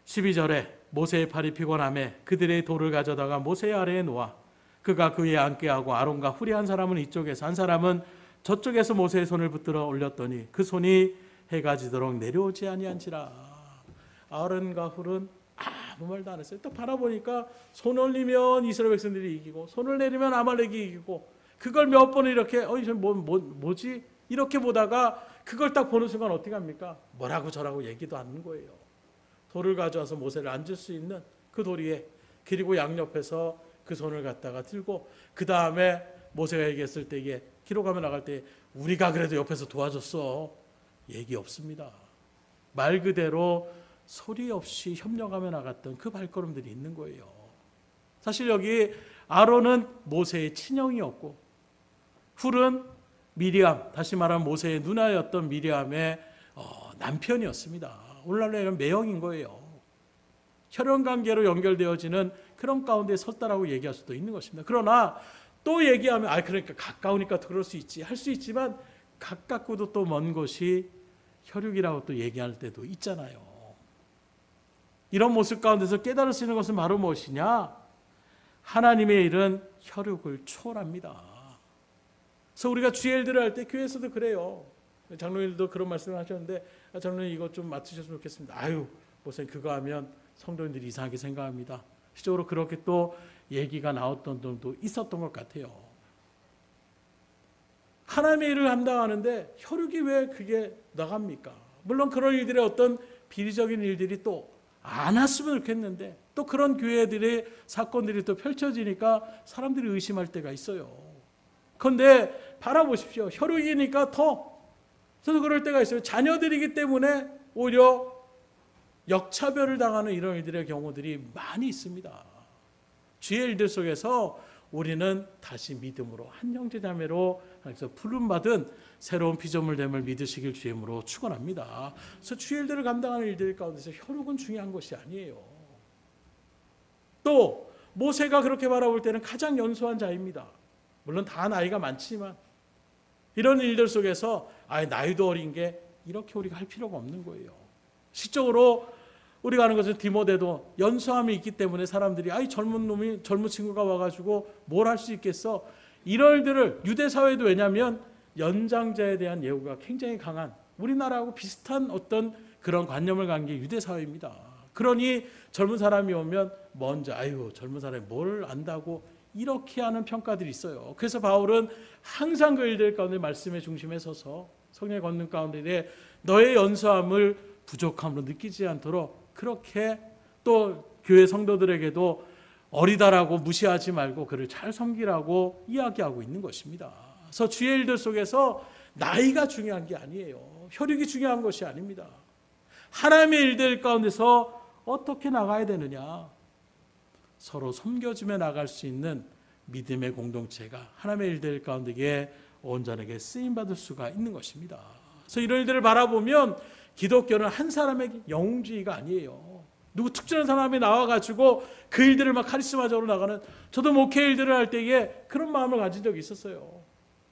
12절에 모세의 팔이 피곤함에 그들의 돌을 가져다가 모세의 아래에 놓아 그가 그 위에 앉게 하고 아론과 훌이 한 사람은 이쪽에서 한 사람은 저쪽에서 모세의 손을 붙들어 올렸더니 그 손이 해가 지도록 내려오지 아니한지라. 아론과 훌은 아무 말도 안 했어요. 딱 바라보니까 손 올리면 이스라엘 백성들이 이기고 손을 내리면 아말렉이 이기고 그걸 몇 번을 이렇게 뭐지? 이렇게 보다가 그걸 딱 보는 순간 어떻게 합니까? 뭐라고 저라고 얘기도 않는 거예요. 돌을 가져와서 모세를 앉을 수 있는 그 돌 위에 그리고 양옆에서 그 손을 갖다가 들고 그 다음에 모세가 얘기했을 때 이게 기록하며 나갈 때 우리가 그래도 옆에서 도와줬어. 얘기 없습니다. 말 그대로 소리 없이 협력하며 나갔던 그 발걸음들이 있는 거예요. 사실 여기 아론은 모세의 친형이었고 훌은 미리암, 다시 말하면 모세의 누나였던 미리암의 남편이었습니다. 오늘날로 이런 매형인 거예요. 혈연관계로 연결되어지는 그런 가운데 섰다라고 얘기할 수도 있는 것입니다. 그러나 또 얘기하면 그러니까 가까우니까 그럴 수 있지 할 수 있지만 가깝고도 또 먼 것이 혈육이라고 또 얘기할 때도 있잖아요. 이런 모습 가운데서 깨달을 수 있는 것은 바로 무엇이냐? 하나님의 일은 혈육을 초월합니다. 그래서 우리가 주의 일들을 할 때 교회에서도 그래요. 장로님도 그런 말씀을 하셨는데 장로님 이거 좀 맡으셨으면 좋겠습니다. 목사님 그거 하면 성도님들이 이상하게 생각합니다. 실적으로 그렇게 또 얘기가 나왔던 점도 있었던 것 같아요. 하나님의 일을 감당하는데 혈육이 왜 그게 나갑니까? 물론 그런 일들의 어떤 비리적인 일들이 또 안 왔으면 좋겠는데 또 그런 교회들의 사건들이 또 펼쳐지니까 사람들이 의심할 때가 있어요. 그런데 바라보십시오. 혈육이니까 더 저도 그럴 때가 있어요. 자녀들이기 때문에 오히려 역차별을 당하는 이런 일들의 경우들이 많이 있습니다. 주의 일들 속에서 우리는 다시 믿음으로 한 형제 자매로 하나님께서 부름받은 새로운 피조물됨을 믿으시길 주임으로 축원합니다. 그래서 주의 일들을 감당하는 일들 가운데서 혈육은 중요한 것이 아니에요. 또 모세가 그렇게 바라볼 때는 가장 연소한 자입니다. 물론 다 나이가 많지만 이런 일들 속에서 나이도 어린 게 이렇게 우리가 할 필요가 없는 거예요. 실적으로 우리가 아는 것은 디모데도 연소함이 있기 때문에 사람들이 젊은 친구가 와가지고 뭘 할 수 있겠어? 이런 일들을 유대 사회도 왜냐하면 연장자에 대한 예우가 굉장히 강한 우리나라하고 비슷한 어떤 그런 관념을 갖는 게 유대 사회입니다. 그러니 젊은 사람이 오면 먼저 젊은 사람이 뭘 안다고 이렇게 하는 평가들이 있어요. 그래서 바울은 항상 그 일들 가운데 말씀의 중심에 서서 성령의 권능 가운데 너의 연소함을 부족함으로 느끼지 않도록 그렇게 또 교회 성도들에게도 어리다라고 무시하지 말고 그를 잘 섬기라고 이야기하고 있는 것입니다. 그래서 주의 일들 속에서 나이가 중요한 게 아니에요. 혈육이 중요한 것이 아닙니다. 하나님의 일들 가운데서 어떻게 나가야 되느냐? 서로 섬겨주며 나갈 수 있는 믿음의 공동체가 하나님의 일들 가운데에 온전하게 쓰임받을 수가 있는 것입니다. 그래서 이런 일들을 바라보면 기독교는 한 사람의 영웅주의가 아니에요. 누구 특정한 사람이 나와가지고 그 일들을 막 카리스마적으로 나가는, 저도 목회 일들을 할 때에 그런 마음을 가진 적이 있었어요.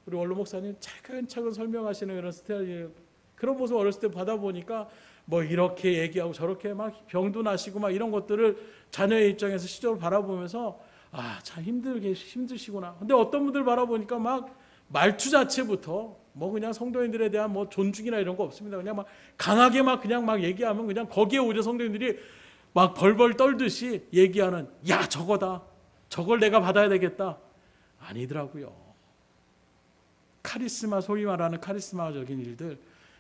우리 원로 목사님 차근차근 설명하시는 그런 스타일, 그런 모습 어렸을 때 받아보니까 뭐 이렇게 얘기하고 저렇게 막 병도 나시고 막 이런 것들을 자녀의 입장에서 시적으로 바라보면서 참 힘드시구나. 근데 어떤 분들 바라보니까 막 말투 자체부터 뭐 그냥 성도인들에 대한 뭐 존중이나 이런 거 없습니다. 그냥 막 강하게 막 그냥 막 얘기하면 그냥 거기에 오히려 성도인들이 막 벌벌 떨듯이 얘기하는, 야 저거다, 저걸 내가 받아야 되겠다. 아니더라고요. 카리스마, 소위 말하는 카리스마적인 일들,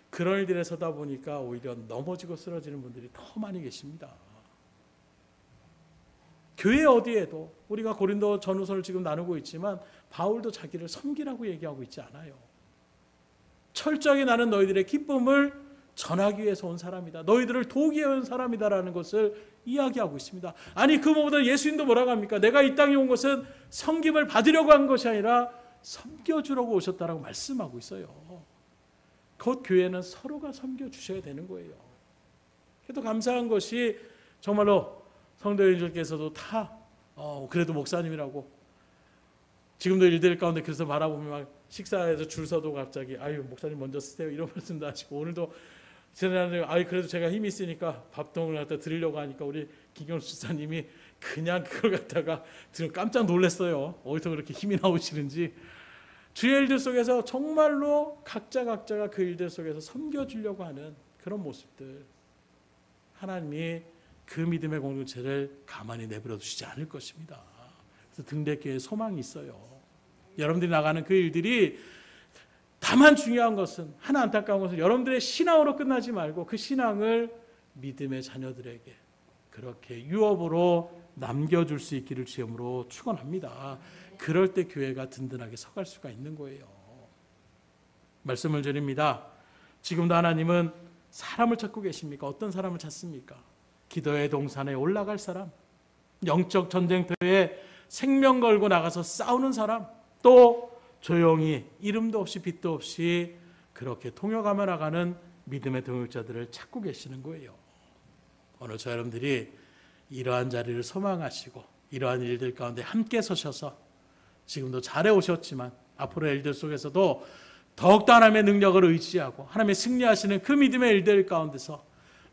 그런 일들에 서다 보니까 오히려 넘어지고 쓰러지는 분들이 더 많이 계십니다. 교회 어디에도, 우리가 고린도 전후서를 지금 나누고 있지만 바울도 자기를 섬기라고 얘기하고 있지 않아요. 철저하게 나는 너희들의 기쁨을 전하기 위해서 온 사람이다. 너희들을 도우기 위해 온 사람이다라는 것을 이야기하고 있습니다. 아니 그보다 예수님도 뭐라고 합니까? 내가 이 땅에 온 것은 섬김을 받으려고 한 것이 아니라 섬겨주려고 오셨다라고 말씀하고 있어요. 곧 교회는 서로가 섬겨주셔야 되는 거예요. 그래도 감사한 것이 정말로 성도님들께서도 다 그래도 목사님이라고, 지금도 일들 가운데 그래서 바라보면 막 식사에서 줄 서도 갑자기 목사님 먼저 쓰세요 이런 말씀도 하시고, 오늘도 지난해 그래도 제가 힘이 있으니까 밥통을 갖다 드리려고 하니까 우리 김경수 집사님이 그냥 그걸 갖다가 들으면 깜짝 놀랐어요. 어디서 그렇게 힘이 나오시는지. 주의 일들 속에서 정말로 각자가 그 일들 속에서 섬겨주려고 하는 그런 모습들, 하나님이 그 믿음의 공동체를 가만히 내버려 두시지 않을 것입니다. 그래서 등대교회에 소망이 있어요. 여러분들이 나가는 그 일들이, 다만 중요한 것은, 하나 안타까운 것은 여러분들의 신앙으로 끝나지 말고 그 신앙을 믿음의 자녀들에게 그렇게 유업으로 남겨줄 수 있기를 주님으로 축원합니다. 그럴 때 교회가 든든하게 서갈 수가 있는 거예요. 말씀을 드립니다. 지금도 하나님은 사람을 찾고 계십니까? 어떤 사람을 찾습니까? 기도의 동산에 올라갈 사람, 영적 전쟁터에 생명 걸고 나가서 싸우는 사람, 또 조용히 이름도 없이 빛도 없이 그렇게 통역하며 나가는 믿음의 동역자들을 찾고 계시는 거예요. 오늘 저 여러분들이 이러한 자리를 소망하시고 이러한 일들 가운데 함께 서셔서 지금도 잘해 오셨지만 앞으로의 일들 속에서도 더욱더 하나님의 능력을 의지하고 하나님의 승리하시는 그 믿음의 일들 가운데서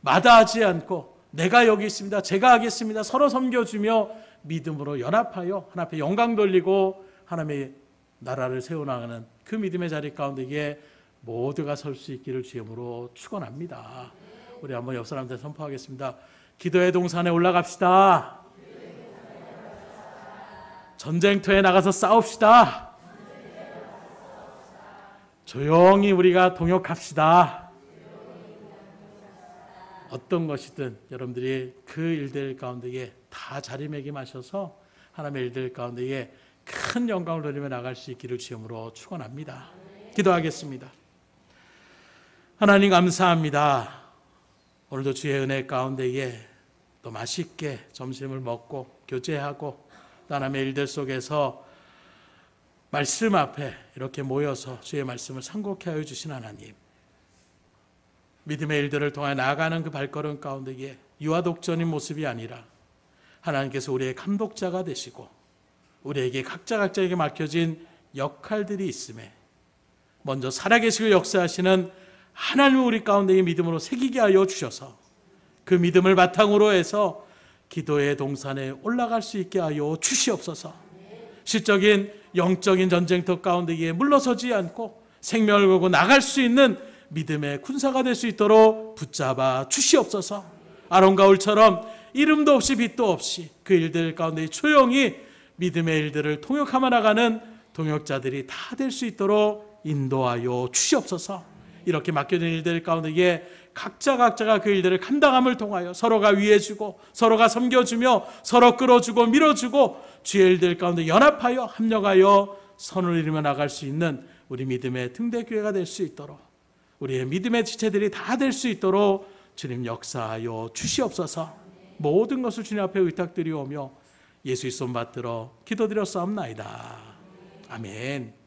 마다하지 않고 내가 여기 있습니다, 제가 하겠습니다, 서로 섬겨주며 믿음으로 연합하여 하나님 앞에 영광 돌리고 하나님의 나라를 세워나가는 그 믿음의 자리 가운데에 모두가 설 수 있기를 주님으로 축원합니다. 우리 한번 옆 사람한테 선포하겠습니다. 기도의 동산에 올라갑시다. 전쟁터에 나가서 싸웁시다. 조용히 우리가 동역합시다. 어떤 것이든 여러분들이 그 일들 가운데에 다 자리매김하셔서 하나님의 일들 가운데에 큰 영광을 돌리며 나갈 수 있기를 주님으로 축원합니다. 기도하겠습니다. 하나님 감사합니다. 오늘도 주의 은혜 가운데에 또 맛있게 점심을 먹고 교제하고 또 하나님의 일들 속에서 말씀 앞에 이렇게 모여서 주의 말씀을 상고케 하여 주신 하나님, 믿음의 일들을 통해 나아가는 그 발걸음 가운데에 유아독전인 모습이 아니라 하나님께서 우리의 감독자가 되시고 우리에게 각자에게 맡겨진 역할들이 있음에 먼저 살아계시고 역사하시는 하나님을 우리 가운데에 믿음으로 새기게 하여 주셔서 그 믿음을 바탕으로 해서 기도의 동산에 올라갈 수 있게 하여 주시옵소서. 실적인 영적인 전쟁터 가운데에 물러서지 않고 생명을 걸고 나갈 수 있는 믿음의 군사가 될 수 있도록 붙잡아 주시옵소서. 아론과 울처럼 이름도 없이 빛도 없이 그 일들 가운데 조용히 믿음의 일들을 통역하며 나가는 동역자들이 다 될 수 있도록 인도하여 주시옵소서. 이렇게 맡겨진 일들 가운데에 각자가 그 일들을 감당함을 통하여 서로가 위해주고 서로가 섬겨주며 서로 끌어주고 밀어주고 주의 일들 가운데 연합하여 합력하여 선을 이루며 나갈 수 있는 우리 믿음의 등대교회가 될 수 있도록 우리의 믿음의 지체들이 다 될 수 있도록 주님 역사하여 주시옵소서. 모든 것을 주님 앞에 의탁드리오며 예수의 손 받들어 기도드렸사옵나이다. 아멘.